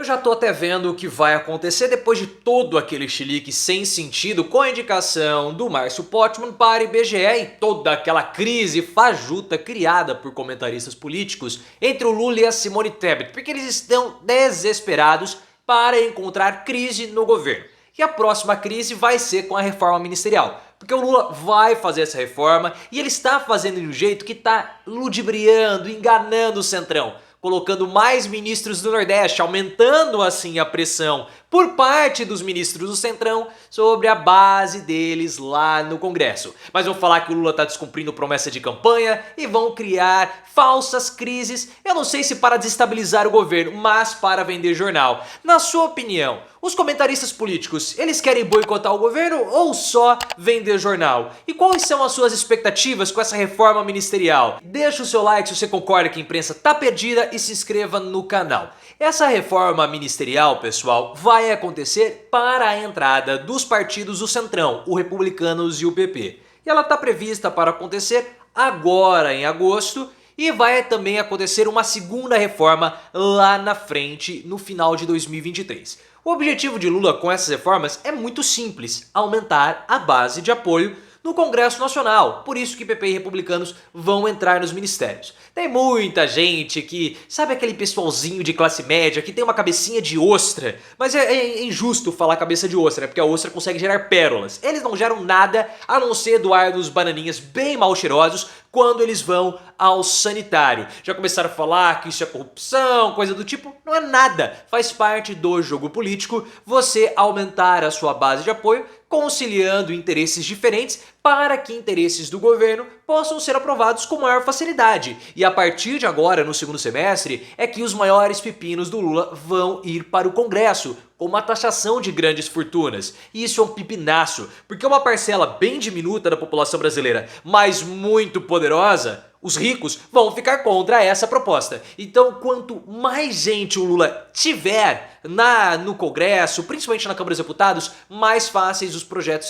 Eu já tô até vendo o que vai acontecer depois de todo aquele chilique sem sentido com a indicação do Márcio Pottmann para IBGE e toda aquela crise fajuta criada por comentaristas políticos entre o Lula e a Simone Tebet, porque eles estão desesperados para encontrar crise no governo. E a próxima crise vai ser com a reforma ministerial. Porque o Lula vai fazer essa reforma e ele está fazendo de um jeito que está ludibriando, enganando o Centrão, colocando mais ministros do Nordeste, aumentando assim a pressão por parte dos ministros do Centrão sobre a base deles lá no Congresso. Mas vão falar que o Lula está descumprindo promessa de campanha e vão criar falsas crises, eu não sei se para desestabilizar o governo, mas para vender jornal. Na sua opinião, os comentaristas políticos, eles querem boicotar o governo ou só vender jornal? E quais são as suas expectativas com essa reforma ministerial? Deixa o seu like se você concorda que a imprensa tá perdida e se inscreva no canal. Essa reforma ministerial, pessoal, vai acontecer para a entrada dos partidos do Centrão, o Republicanos e o PP. E ela está prevista para acontecer agora em agosto e vai também acontecer uma segunda reforma lá na frente, no final de 2023. O objetivo de Lula com essas reformas é muito simples: aumentar a base de apoio no Congresso Nacional. Por isso que PP e republicanos vão entrar nos ministérios. Tem muita gente que, sabe aquele pessoalzinho de classe média que tem uma cabecinha de ostra, mas é injusto falar cabeça de ostra, né? Porque a ostra consegue gerar pérolas. Eles não geram nada a não ser doar dos bananinhas bem mal cheirosos quando eles vão ao sanitário. Já começaram a falar que isso é corrupção, coisa do tipo. Não é nada. Faz parte do jogo político você aumentar a sua base de apoio, conciliando interesses diferentes para que interesses do governo possam ser aprovados com maior facilidade. E a partir de agora, no segundo semestre, é que os maiores pepinos do Lula vão ir para o Congresso, como a taxação de grandes fortunas. E isso é um pipinaço, porque uma parcela bem diminuta da população brasileira, mas muito poderosa, os ricos, vão ficar contra essa proposta. Então, quanto mais gente o Lula tiver no Congresso, principalmente na Câmara dos Deputados, mais facilmente os projetos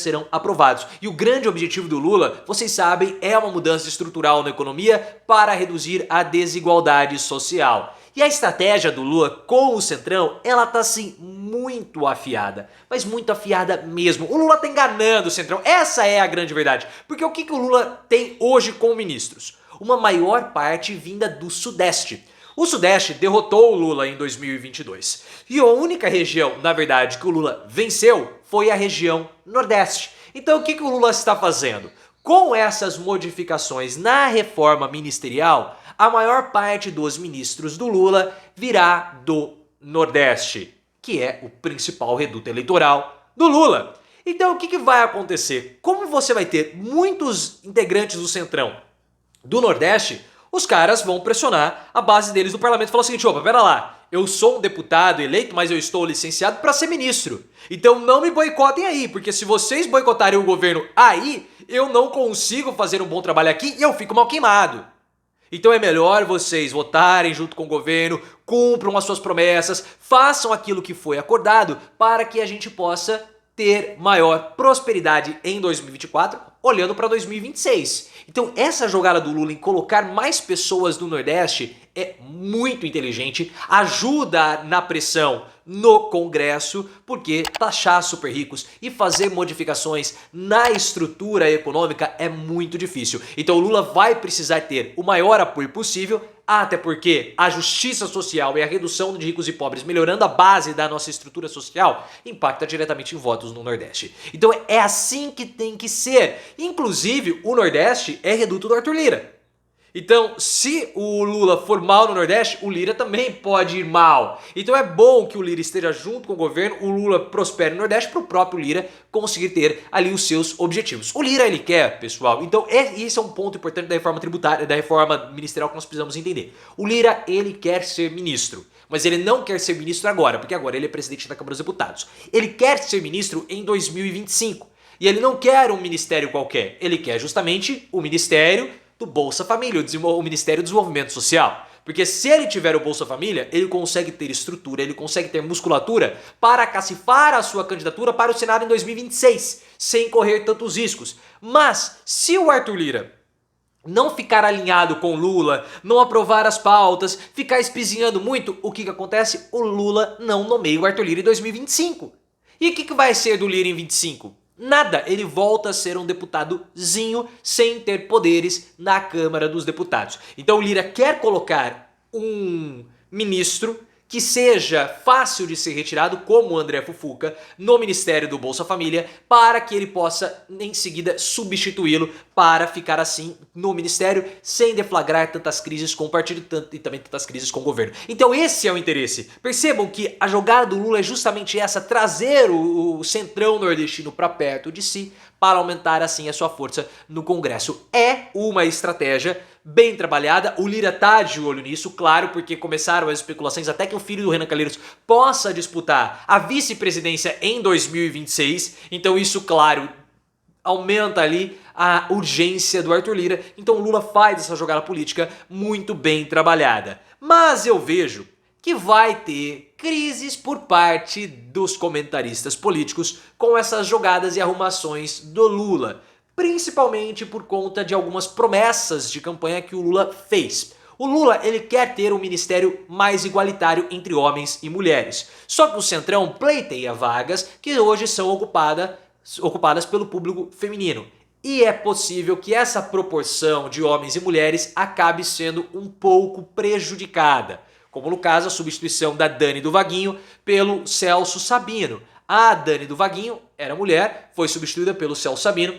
serão aprovados. E o grande objetivo do Lula, vocês sabem, é uma mudança estrutural na economia para reduzir a desigualdade social. E a estratégia do Lula com o Centrão, ela tá assim muito afiada, mas muito afiada mesmo. O Lula tá enganando o Centrão, essa é a grande verdade. Porque o que o Lula tem hoje com ministros? Uma maior parte vinda do Sudeste. O Sudeste derrotou o Lula em 2022. E a única região, na verdade, que o Lula venceu foi a região Nordeste. Então o que o Lula está fazendo? Com essas modificações na reforma ministerial, a maior parte dos ministros do Lula virá do Nordeste, que é o principal reduto eleitoral do Lula. Então o que vai acontecer? Como você vai ter muitos integrantes do Centrão do Nordeste, os caras vão pressionar a base deles no parlamento e falar o seguinte: opa, pera lá, eu sou um deputado eleito, mas eu estou licenciado para ser ministro. Então não me boicotem aí, porque se vocês boicotarem o governo aí, eu não consigo fazer um bom trabalho aqui e eu fico mal queimado. Então é melhor vocês votarem junto com o governo, cumpram as suas promessas, façam aquilo que foi acordado para que a gente possa ter maior prosperidade em 2024, olhando para 2026. Então essa jogada do Lula em colocar mais pessoas do Nordeste é muito inteligente, ajuda na pressão no Congresso, porque taxar super ricos e fazer modificações na estrutura econômica é muito difícil. Então o Lula vai precisar ter o maior apoio possível, até porque a justiça social e a redução de ricos e pobres, melhorando a base da nossa estrutura social, impacta diretamente em votos no Nordeste. Então é assim que tem que ser. Inclusive, o Nordeste é reduto do Arthur Lira. Então, se o Lula for mal no Nordeste, o Lira também pode ir mal. Então é bom que o Lira esteja junto com o governo, o Lula prospere no Nordeste para o próprio Lira conseguir ter ali os seus objetivos. O Lira ele quer, pessoal, então esse é um ponto importante da reforma tributária, da reforma ministerial que nós precisamos entender. O Lira ele quer ser ministro, mas ele não quer ser ministro agora, porque agora ele é presidente da Câmara dos Deputados. Ele quer ser ministro em 2025. E ele não quer um ministério qualquer, ele quer justamente o ministério do Bolsa Família, o Ministério do Desenvolvimento Social. Porque se ele tiver o Bolsa Família, ele consegue ter estrutura, ele consegue ter musculatura para cacifar a sua candidatura para o Senado em 2026, sem correr tantos riscos. Mas se o Arthur Lira não ficar alinhado com Lula, não aprovar as pautas, ficar espizinhando muito, o que acontece? O Lula não nomeia o Arthur Lira em 2025. E o que vai ser do Lira em 25? Nada, ele volta a ser um deputadozinho sem ter poderes na Câmara dos Deputados. Então o Lira quer colocar um ministro que seja fácil de ser retirado, como o André Fufuca, no Ministério do Bolsa Família, para que ele possa em seguida substituí-lo para ficar assim no Ministério, sem deflagrar tantas crises com o partido e também tantas crises com o governo. Então esse é o interesse. Percebam que a jogada do Lula é justamente essa, trazer o centrão nordestino para perto de si, para aumentar assim a sua força no Congresso. É uma estratégia bem trabalhada, o Lira tá de olho nisso, claro, porque começaram as especulações até que o filho do Renan Calheiros possa disputar a vice-presidência em 2026, então isso, claro, aumenta ali a urgência do Arthur Lira, então o Lula faz essa jogada política muito bem trabalhada. Mas eu vejo que vai ter crises por parte dos comentaristas políticos com essas jogadas e arrumações do Lula, principalmente por conta de algumas promessas de campanha que o Lula fez. O Lula, ele quer ter um ministério mais igualitário entre homens e mulheres. Só que o Centrão pleiteia vagas que hoje são ocupadas pelo público feminino. E é possível que essa proporção de homens e mulheres acabe sendo um pouco prejudicada, como no caso a substituição da Dani do Vaguinho pelo Celso Sabino. A Dani do Vaguinho era mulher, foi substituída pelo Celso Sabino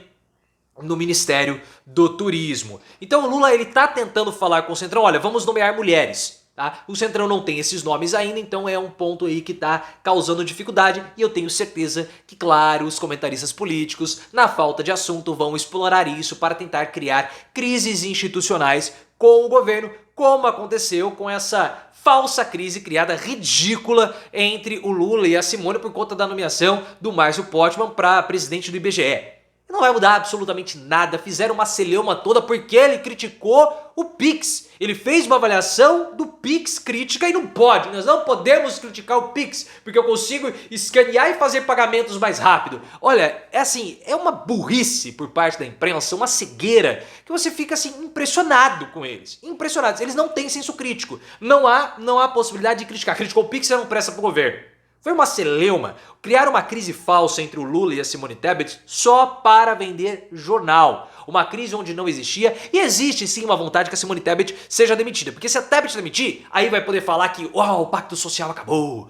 no Ministério do Turismo. Então o Lula, ele tá tentando falar com o Centrão, olha, vamos nomear mulheres. Tá? O Centrão não tem esses nomes ainda, então é um ponto aí que tá causando dificuldade e eu tenho certeza que, claro, os comentaristas políticos, na falta de assunto, vão explorar isso para tentar criar crises institucionais com o governo, como aconteceu com essa falsa crise criada ridícula entre o Lula e a Simone por conta da nomeação do Márcio Pottmann para presidente do IBGE. Não vai mudar absolutamente nada, fizeram uma celeuma toda porque ele criticou o Pix. Ele fez uma avaliação do Pix crítica e não pode. Nós não podemos criticar o Pix porque eu consigo escanear e fazer pagamentos mais rápido. Olha, é assim, é uma burrice por parte da imprensa, uma cegueira, que você fica assim impressionado com eles. Impressionados, eles não têm senso crítico. Não há possibilidade de criticar. Criticou o Pix e não presta pro governo. Foi uma celeuma, criar uma crise falsa entre o Lula e a Simone Tebet só para vender jornal. Uma crise onde não existia e existe sim uma vontade que a Simone Tebet seja demitida. Porque se a Tebet demitir, aí vai poder falar que o pacto social acabou,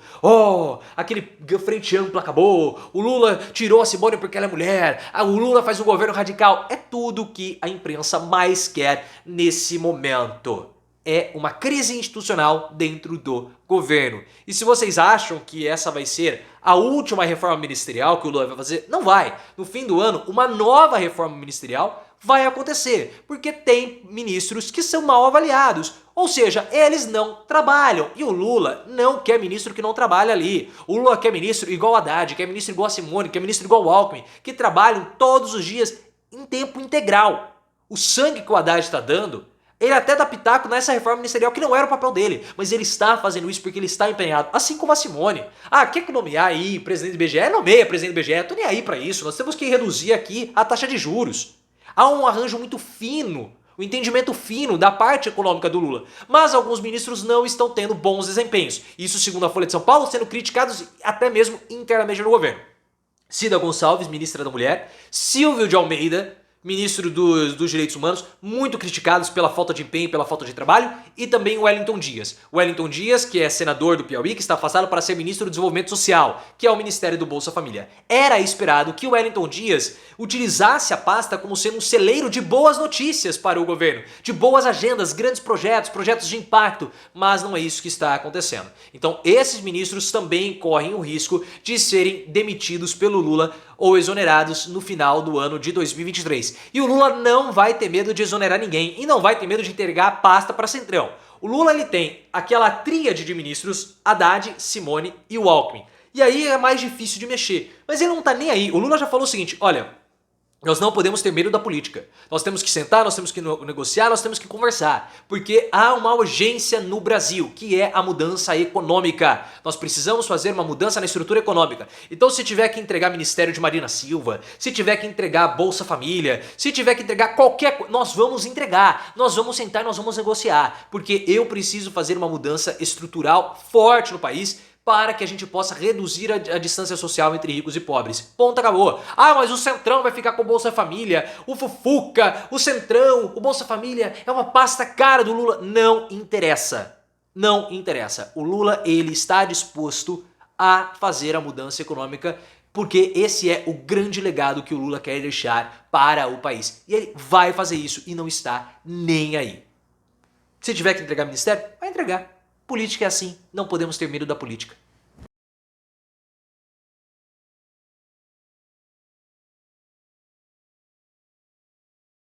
aquele frente ampla acabou, o Lula tirou a Simone porque ela é mulher, o Lula faz um governo radical. É tudo que a imprensa mais quer nesse momento. É uma crise institucional dentro do governo. E se vocês acham que essa vai ser a última reforma ministerial que o Lula vai fazer, não vai. No fim do ano, uma nova reforma ministerial vai acontecer, porque tem ministros que são mal avaliados. Ou seja, eles não trabalham. E o Lula não quer ministro que não trabalha ali. O Lula quer ministro igual a Haddad, quer ministro igual a Simone, quer ministro igual ao Alckmin, que trabalham todos os dias em tempo integral. O sangue que o Haddad está dando, ele até dá pitaco nessa reforma ministerial que não era o papel dele, mas ele está fazendo isso porque ele está empenhado, assim como a Simone. Quer nomear aí presidente do IBGE? Nomeia presidente do IBGE, tô nem aí pra isso, nós temos que reduzir aqui a taxa de juros. Há um arranjo muito fino, um entendimento fino da parte econômica do Lula, mas alguns ministros não estão tendo bons desempenhos, isso segundo a Folha de São Paulo, sendo criticados até mesmo internamente no governo. Cida Gonçalves, ministra da Mulher, Silvio de Almeida, ministro dos Direitos Humanos, muito criticados pela falta de empenho, pela falta de trabalho, e também o Wellington Dias. O Wellington Dias, que é senador do Piauí, que está afastado para ser ministro do Desenvolvimento Social, que é o Ministério do Bolsa Família. Era esperado que o Wellington Dias utilizasse a pasta como sendo um celeiro de boas notícias para o governo, de boas agendas, grandes projetos, projetos de impacto, mas não é isso que está acontecendo. Então esses ministros também correm o risco de serem demitidos pelo Lula ou exonerados no final do ano de 2023. E o Lula não vai ter medo de exonerar ninguém e não vai ter medo de entregar a pasta para Centrão. O Lula, ele tem aquela tríade de ministros, Haddad, Simone e o Alckmin. E aí é mais difícil de mexer. Mas ele não tá nem aí. O Lula já falou o seguinte, olha, Nós não podemos ter medo da política. Nós temos que sentar, nós temos que negociar, nós temos que conversar. Porque há uma urgência no Brasil, que é a mudança econômica. Nós precisamos fazer uma mudança na estrutura econômica. Então se tiver que entregar Ministério de Marina Silva, se tiver que entregar Bolsa Família, se tiver que entregar qualquer coisa, nós vamos entregar. Nós vamos sentar e nós vamos negociar. Porque eu preciso fazer uma mudança estrutural forte no país para que a gente possa reduzir a distância social entre ricos e pobres. Ponto, acabou. Ah, mas o Centrão vai ficar com o Bolsa Família, o Fufuca, o Centrão, o Bolsa Família é uma pasta cara do Lula. Não interessa. Não interessa. O Lula, ele está disposto a fazer a mudança econômica porque esse é o grande legado que o Lula quer deixar para o país. E ele vai fazer isso e não está nem aí. Se tiver que entregar ministério, vai entregar. Política é assim, não podemos ter medo da política.